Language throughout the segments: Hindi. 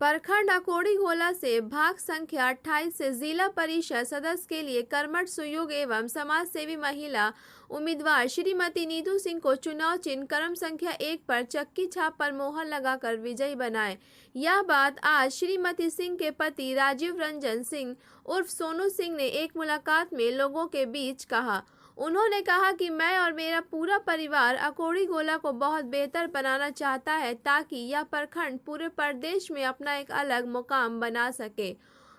प्रखंड अकोड़ी गोला से भाग संख्या 28 से जिला परिषद सदस्य के लिए कर्मठ सुयोग एवं समाज सेवी महिला उम्मीदवार श्रीमती नीतू सिंह को चुनाव चिन्ह क्रम संख्या 1 पर चक्की छाप पर मोहर लगाकर विजयी बनाए। यह बात आज श्रीमती सिंह के पति राजीव रंजन सिंह उर्फ सोनू सिंह ने एक मुलाकात में लोगों के बीच कहा। उन्होंने कहा कि मैं और मेरा पूरा परिवार अकोड़ी गोला को बहुत बेहतर बनाना चाहता है ताकि यह प्रखंड पूरे प्रदेश में अपना एक अलग मुकाम बना सके।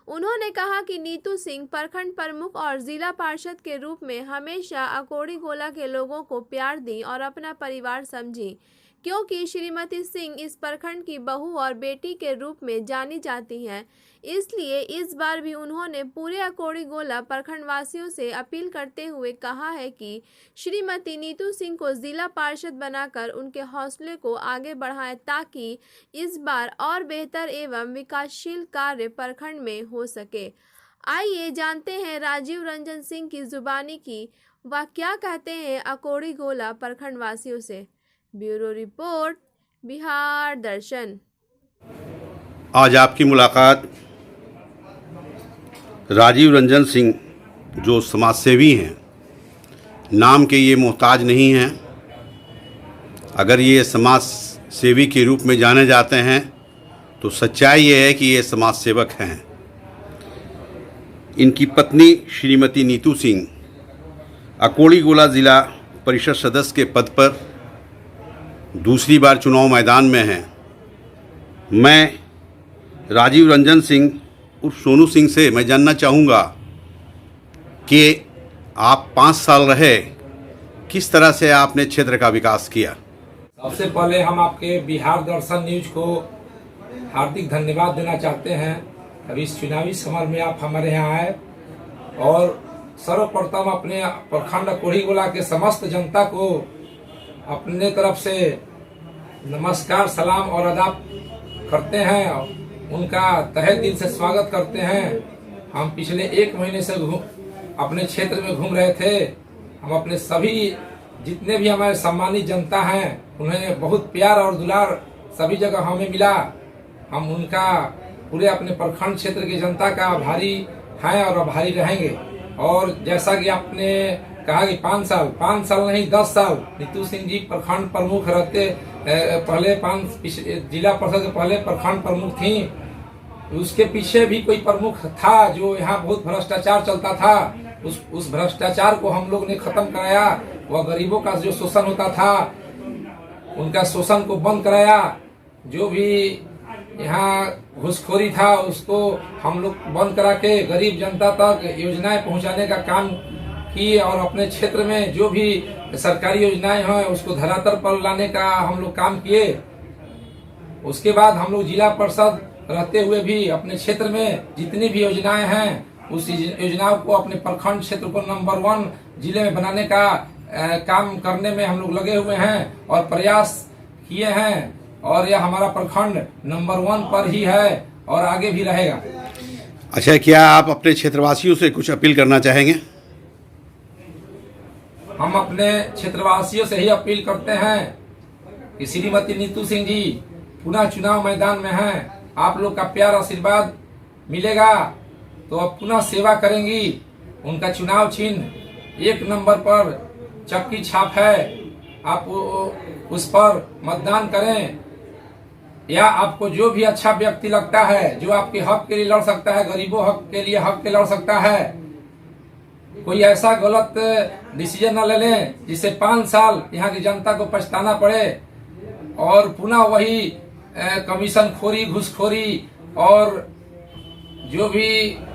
उन्होंने कहा कि नीतू सिंह प्रखंड प्रमुख और जिला पार्षद के रूप में हमेशा अकोड़ी गोला के लोगों को प्यार दी और अपना परिवार समझी, क्योंकि श्रीमती सिंह इस प्रखंड की बहू और बेटी के रूप में जानी जाती हैं। इसलिए इस बार भी उन्होंने पूरे अकोड़ी गोला प्रखंड वासियों से अपील करते हुए कहा है कि श्रीमती नीतू सिंह को जिला पार्षद बनाकर उनके हौसले को आगे बढ़ाएं ताकि इस बार और बेहतर एवं विकासशील कार्य प्रखंड में हो सके। आइए जानते हैं राजीव रंजन सिंह की जुबानी की वह क्या कहते हैं अकोड़ी गोला प्रखंड वासियों से। ब्यूरो रिपोर्ट, बिहार दर्शन। आज आपकी मुलाकात राजीव रंजन सिंह जो समाज सेवी हैं, नाम के ये मोहताज नहीं हैं। अगर ये समाज सेवी के रूप में जाने जाते हैं तो सच्चाई ये है कि ये समाज सेवक हैं। इनकी पत्नी श्रीमती नीतू सिंह अकोड़ी गोला ज़िला परिषद सदस्य के पद पर दूसरी बार चुनाव मैदान में हैं। मैं राजीव रंजन सिंह उर्फ सोनू सिंह से मैं जानना चाहूँगा कि आप 5 साल रहे, किस तरह से आपने क्षेत्र का विकास किया। सबसे पहले हम आपके बिहार दर्शन न्यूज को हार्दिक धन्यवाद देना चाहते हैं। अभी इस चुनावी समर में आप हमारे यहाँ आए और सर्वप्रथम अपने प्रखंड अकोड़ी गोला के समस्त जनता को अपने तरफ से नमस्कार, सलाम और आदाब करते हैं। उनका तहे दिल से स्वागत करते हैं। हम पिछले 1 महीने से अपने क्षेत्र में घूम रहे थे। हम अपने सभी जितने भी हमारे सम्मानित जनता हैं उन्हें बहुत प्यार और दुलार सभी जगह हमें मिला। हम उनका पूरे अपने प्रखंड क्षेत्र की जनता का आभारी हैं और आभारी रहेंगे। और जैसा कि आपने कहा कि 5 साल नहीं 10 साल नीतू सिंह जी प्रखंड प्रमुख रहते, पहले जिला परिषद के पहले प्रखंड प्रमुख थी। उसके पीछे भी कोई प्रमुख था जो यहाँ बहुत भ्रष्टाचार चलता था। उस भ्रष्टाचार को हम लोग ने खत्म कराया। वह गरीबों का जो शोषण होता था उनका शोषण को बंद कराया। जो भी यहाँ घूसखोरी था उसको हम लोग बंद करा के गरीब जनता तक योजनाएं पहुंचाने का काम किए और अपने क्षेत्र में जो भी सरकारी योजनाएं हैं उसको धरातल पर लाने का हम लोग काम किए। उसके बाद हम लोग जिला परिषद रहते हुए भी अपने क्षेत्र में जितनी भी योजनाएं हैं उस योजनाओं को अपने प्रखंड क्षेत्र को नंबर 1 जिले में बनाने का काम करने में हम लोग लगे हुए हैं और प्रयास किए हैं। और यह हमारा प्रखंड नंबर 1 पर ही है और आगे भी रहेगा। अच्छा, क्या आप अपने क्षेत्रवासियों से कुछ अपील करना चाहेंगे? हम अपने क्षेत्रवासियों से ही अपील करते हैं कि श्रीमती नीतू सिंह जी पुनः चुनाव मैदान में हैं। आप लोग का प्यार आशीर्वाद मिलेगा तो अब पुनः सेवा करेंगी। उनका चुनाव चिन्ह 1 नंबर पर चक्की छाप है। आप उस पर मतदान करें या आपको जो भी अच्छा व्यक्ति लगता है जो आपके हक के लिए लड़ सकता है, गरीबों हक के लिए हक के लड़ सकता है, कोई ऐसा गलत डिसीजन न ले लें जिससे 5 साल यहाँ की जनता को पछताना पड़े और पुनः वही कमीशन खोरी, घूसखोरी और जो भी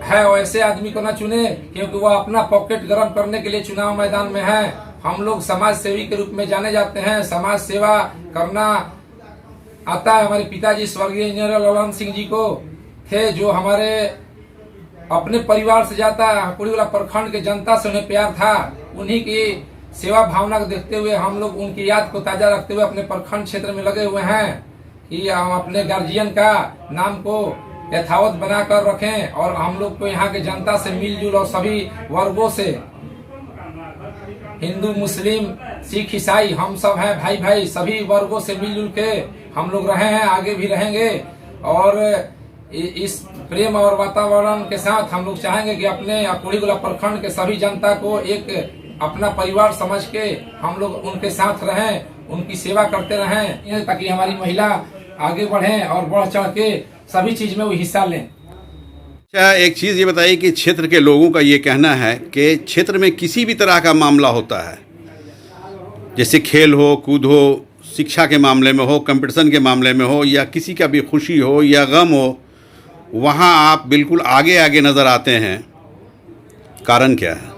है वैसे आदमी को न चुने, क्योंकि वह अपना पॉकेट गर्म करने के लिए चुनाव मैदान में है। हम लोग समाज सेवी के रूप में जाने जाते हैं। समाज सेवा करना आता है। हमारे पिताजी स्वर्गीय इंजीनियर ललन सिंह जी को थे जो हमारे अपने परिवार से जाता अकोड़ी गोला प्रखंड के जनता से उन्हें प्यार था। उन्हीं की सेवा भावना को देखते हुए हम लोग उनकी याद को ताजा रखते हुए अपने प्रखंड क्षेत्र में लगे हुए हैं कि हम अपने गार्जियन का नाम को यथावत बनाकर रखें और हम लोग को यहाँ के जनता से मिलजुल और सभी वर्गों से, हिंदू, मुस्लिम, सिख, ईसाई, हम सब हैं भाई, सभी वर्गों से मिलजुल के हम लोग रहे हैं, आगे भी रहेंगे। और इस प्रेम और वातावरण के साथ हम लोग चाहेंगे कि अपने अकोड़ीगोला प्रखंड के सभी जनता को एक अपना परिवार समझ के हम लोग उनके साथ रहें, उनकी सेवा करते रहें, ताकि हमारी महिला आगे बढ़ें और बढ़ चढ़ के सभी चीज में वो हिस्सा लें। अच्छा, एक चीज़ ये बताइए कि क्षेत्र के लोगों का ये कहना है कि क्षेत्र में किसी भी तरह का मामला होता है, जैसे खेल हो, कूद हो, शिक्षा के मामले में हो, कंपटीशन के मामले में हो, या किसी का भी खुशी हो या गम हो, वहाँ आप बिल्कुल आगे आगे नज़र आते हैं। कारण क्या है?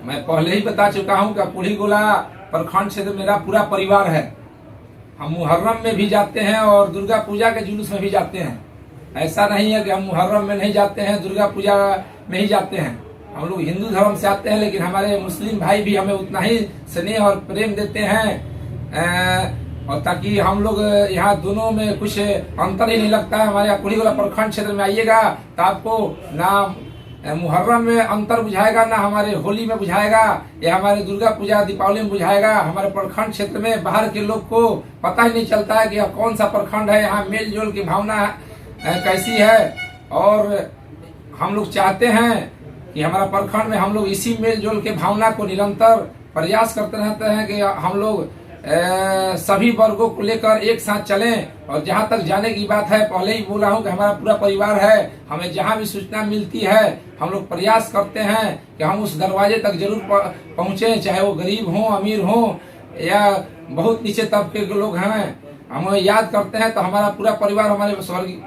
मैं पहले ही बता चुका हूँ कि अकोड़ीगोला प्रखंड क्षेत्र मेरा पूरा परिवार है। हम मुहर्रम में भी जाते हैं और दुर्गा पूजा के जुलूस में भी जाते हैं। ऐसा नहीं है कि हम मुहर्रम में नहीं जाते हैं, दुर्गा पूजा में ही जाते हैं। हम लोग हिंदू धर्म से आते हैं, लेकिन हमारे मुस्लिम भाई भी हमें उतना ही स्नेह और प्रेम देते हैं, और ताकि हम लोग यहाँ दोनों में कुछ अंतर ही नहीं लगता है। हमारे अकोड़ीगोला प्रखंड क्षेत्र में आइएगा तो आपको ना मुहर्रम में अंतर बुझाएगा, ना हमारे होली में बुझाएगा, या हमारे दुर्गा पूजा दीपावली में बुझाएगा। हमारे प्रखंड क्षेत्र में बाहर के लोग को पता ही नहीं चलता है कि अब कौन सा प्रखंड है। यहाँ मेल जोल की भावना कैसी है, और हम लोग चाहते हैं कि हमारा प्रखंड में हम लोग इसी मेल जोल के भावना को निरंतर प्रयास करते रहते हैं कि हम लोग सभी वर्गों को लेकर एक साथ चलें। और जहां तक जाने की बात है, पहले ही बोला हूं कि हमारा पूरा परिवार है। हमें जहां भी सूचना मिलती है हम लोग प्रयास करते हैं कि हम उस दरवाजे तक जरूर पहुंचे, चाहे वो गरीब हो, अमीर हो, या बहुत नीचे तबके के लोग हैं। हम याद करते हैं तो हमारा पूरा परिवार, हमारे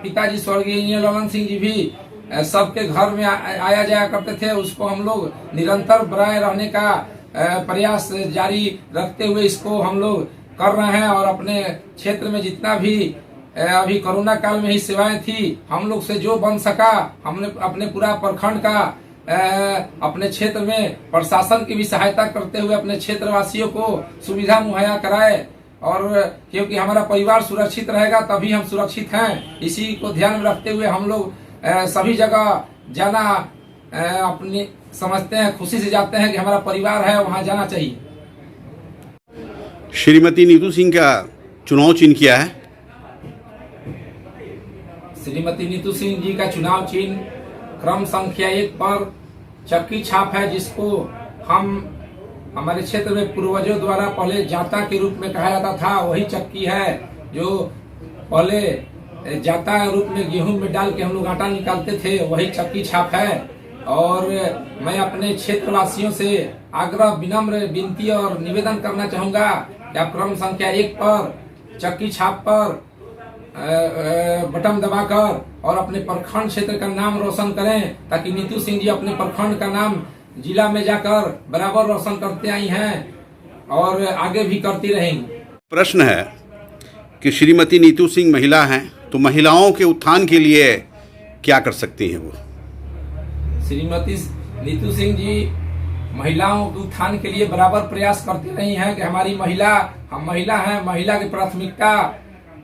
पिताजी स्वर्गीय इंजीनियर ललन सिंह जी भी सबके घर में आया जाया करते थे। उसको हम लोग निरंतर बनाए रहने का प्रयास जारी रखते हुए इसको हम लोग कर रहे हैं। और अपने क्षेत्र में जितना भी अभी कोरोना काल में ही सेवाएं थी, हम लोग से जो बन सका हमने अपने पूरा प्रखंड का अपने क्षेत्र में प्रशासन की भी सहायता करते हुए अपने क्षेत्रवासियों को सुविधा मुहैया कराए। और क्योंकि हमारा परिवार सुरक्षित रहेगा तभी हम सुरक्षित हैं, इसी को ध्यान में रखते हुए हम लोग सभी जगह जाना अपनी समझते हैं, खुशी से जाते हैं कि हमारा परिवार है, वहां जाना चाहिए। श्रीमती नीतू सिंह का चुनाव चिन्ह क्या है? श्रीमती नीतू सिंह जी का चुनाव चिन्ह क्रम संख्या 1 पर चक्की छाप है, जिसको हम हमारे क्षेत्र में पूर्वजों द्वारा पहले जाता के रूप में कहा जाता था। वही चक्की है जो पहले जाता रूप में गेहूं में डाल के हम लोग आटा निकालते थे, वही चक्की छाप है। और मैं अपने क्षेत्रवासियों से आग्रह, विनम्र विनती और निवेदन करना चाहूंगा कि आप क्रम संख्या 1 पर चक्की छाप पर बटन दबाकर और अपने प्रखंड क्षेत्र का नाम रोशन करें, ताकि नीतू सिंह जी अपने प्रखंड का नाम जिला में जाकर बराबर रोशन करते आई हैं और आगे भी करती रहेंगी। प्रश्न है कि श्रीमती नीतू सिंह महिला हैं, तो महिलाओं के उत्थान के लिए क्या कर सकती हैं वो? श्रीमती नीतू सिंह जी महिलाओं के उत्थान के लिए बराबर प्रयास करती रही हैं कि हमारी महिला, हम महिला हैं, महिला की प्राथमिकता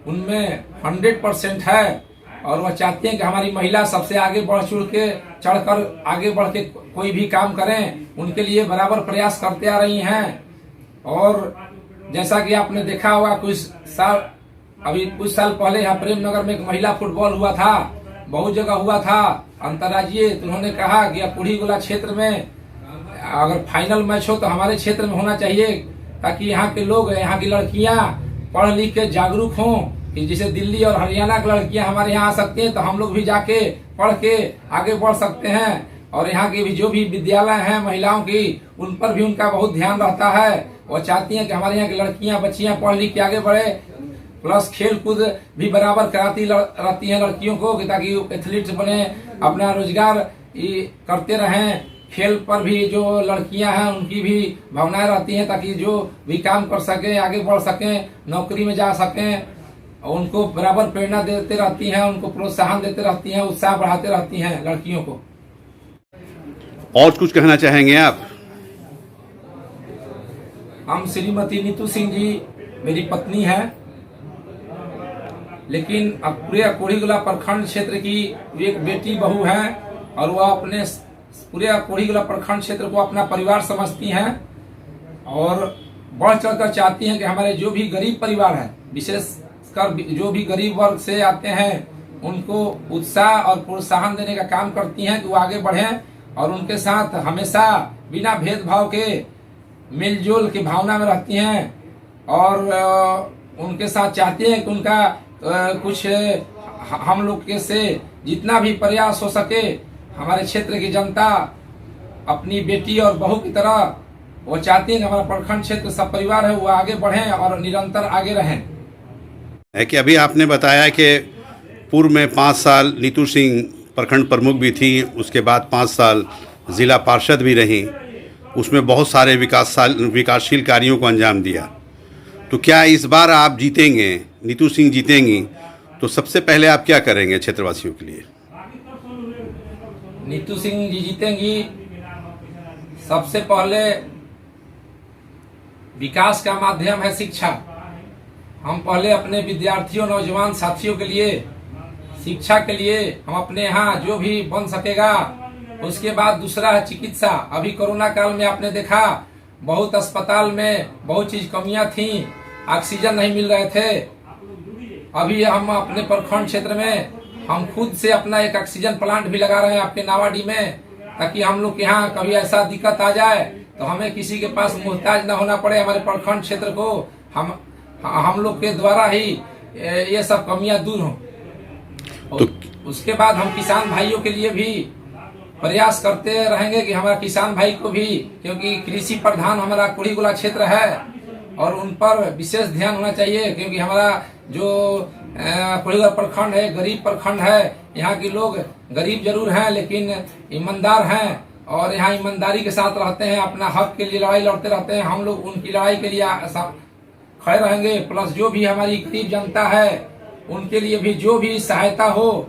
उनमें 100% है। और वह चाहती हैं कि हमारी महिला सबसे आगे चढ़कर आगे बढ़ के कोई भी काम करें, उनके लिए बराबर प्रयास करते आ रही हैं। और जैसा कि आपने देखा होगा कुछ साल पहले यहाँ प्रेमनगर में एक महिला फुटबॉल हुआ था, बहुत जगह हुआ था अंतर्राज्यीय। तो उन्होंने कहा कि अकोड़ीगोला क्षेत्र में अगर फाइनल मैच हो तो हमारे क्षेत्र में होना चाहिए, ताकि यहाँ के लोग, यहाँ की लड़कियां पढ़ लिख के जागरूक हों कि जैसे दिल्ली और हरियाणा की लड़कियां हमारे यहाँ आ सकती हैं, तो हम लोग भी जाके पढ़ के आगे बढ़ सकते हैं। और यहाँ के भी जो भी विद्यालय हैं महिलाओं की, उन पर भी उनका बहुत ध्यान रहता है। वो चाहती हैं कि हमारे यहाँ की लड़कियां, बच्चियां पढ़ लिख के आगे बढ़े, प्लस खेल कूद भी बराबर कराती रहती हैं लड़कियों को, ताकि एथलीट बने, अपना रोजगार करते रहें। खेल पर भी जो लड़कियां हैं उनकी भी भावनाएं रहती हैं, ताकि जो भी काम कर सके, आगे बढ़ सकें, नौकरी में जा सकें। उनको बराबर प्रेरणा देते रहती हैं, उनको प्रोत्साहन देते रहती हैं, उत्साह बढ़ाते रहती हैं लड़कियों को। और कुछ कहना चाहेंगे आप? हम श्रीमती नीतू सिंह जी मेरी पत्नी है, लेकिन अब पूरे अकोड़ीगोला प्रखंड क्षेत्र की एक बेटी बहू है, और वह अपने पूरे अकोड़ीगोला प्रखंड क्षेत्र को अपना परिवार समझती हैं और बढ़ चढ़कर चाहती हैं कि हमारे जो भी गरीब परिवार है, विशेषकर जो भी गरीब वर्ग से आते हैं, उनको उत्साह और प्रोत्साहन देने का काम करती हैं कि वो आगे बढ़ें और उनके साथ हमेशा बिना भेदभाव के मिलजुल की भावना में रहती हैं और उनके साथ चाहती हैं कि उनका कुछ हम लोग के से जितना भी प्रयास हो सके हमारे क्षेत्र की जनता अपनी बेटी और बहू की तरह वो चाहती हैं कि हमारा प्रखंड क्षेत्र सब परिवार है वो आगे बढ़ें और निरंतर आगे रहें। है कि अभी आपने बताया कि पूर्व में 5 साल नीतू सिंह प्रखंड प्रमुख भी थी, उसके बाद 5 साल ज़िला पार्षद भी रहीं, उसमें बहुत सारे विकासशील कार्यों को अंजाम दिया। तो क्या इस बार आप जीतेंगे, नीतू सिंह जीतेंगी, तो सबसे पहले आप क्या करेंगे क्षेत्रवासियों के लिए? नीतू सिंह जी जीतेंगी, सबसे पहले विकास का माध्यम है शिक्षा। हम पहले अपने विद्यार्थियों नौजवान साथियों के लिए शिक्षा के लिए हम अपने यहाँ जो भी बन सकेगा, उसके बाद दूसरा है चिकित्सा। अभी कोरोना काल में आपने देखा बहुत अस्पताल में बहुत चीज कमियां थी, ऑक्सीजन नहीं मिल रहे थे। अभी हम अपने प्रखंड क्षेत्र में हम खुद से अपना एक ऑक्सीजन प्लांट भी लगा रहे हैं आपके नावाडी में, ताकि हम लोग के यहाँ कभी ऐसा दिक्कत आ जाए तो हमें किसी के पास मुहताज न होना पड़े। हमारे प्रखंड क्षेत्र को हम लोग के द्वारा ही ये सब कमियां दूर हों। तो उसके बाद हम किसान भाइयों के लिए भी प्रयास करते रहेंगे कि हमारा किसान भाई को भी, क्योंकि कृषि प्रधान हमारा कुड़ीगोला क्षेत्र है और उन पर विशेष ध्यान होना चाहिए, क्योंकि हमारा जो कुड़ीगोला प्रखंड है गरीब प्रखंड है। यहाँ के लोग गरीब जरूर हैं लेकिन ईमानदार हैं और यहाँ ईमानदारी के साथ रहते हैं, अपना हक के लिए लड़ाई लड़ते रहते हैं। हम लोग उनकी लड़ाई के लिए खड़े रहेंगे। प्लस जो भी हमारी गरीब जनता है उनके लिए भी जो भी सहायता हो,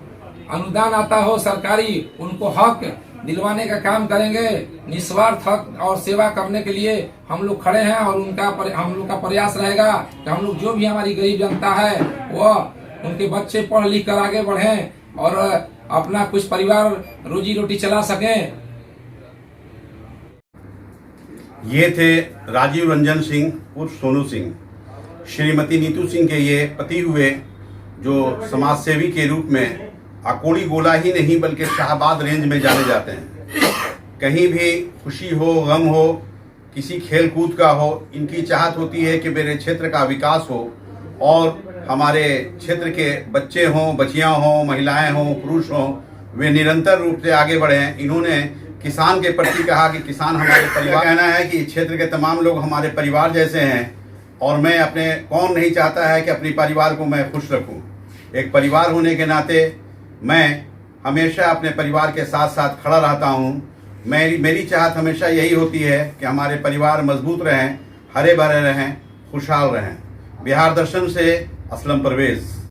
अनुदान आता हो सरकारी, उनको हक दिलवाने का काम करेंगे। निस्वार्थ हक और सेवा करने के लिए हम लोग खड़े हैं और हम लोग का प्रयास रहेगा कि हम लोग जो भी हमारी गरीब जनता है वो उनके बच्चे पढ़ लिख कर आगे बढ़ें और अपना कुछ परिवार रोजी रोटी चला सकें। ये थे राजीव रंजन सिंह उर्फ सोनू सिंह, श्रीमती नीतू सिंह के ये पति हुए, जो समाज सेवी के रूप में अकोली गोला ही नहीं बल्कि शाहबाद रेंज में जाने जाते हैं। कहीं भी खुशी हो, गम हो, किसी खेल कूद का हो, इनकी चाहत होती है कि मेरे क्षेत्र का विकास हो और हमारे क्षेत्र के बच्चे हों, बच्चियां हों, महिलाएं हों, पुरुष हों, वे निरंतर रूप से आगे बढ़ें। इन्होंने किसान के प्रति कहा कि किसान हमारे परिवार, कहना है कि क्षेत्र के तमाम लोग हमारे परिवार जैसे हैं और मैं अपने, कौन नहीं चाहता है कि अपने परिवार को मैं खुश रखूं। एक परिवार होने के नाते मैं हमेशा अपने परिवार के साथ साथ खड़ा रहता हूं। मेरी चाहत हमेशा यही होती है कि हमारे परिवार मजबूत रहें, हरे भरे रहें, खुशहाल रहें। बिहार दर्शन से असलम परवेज़।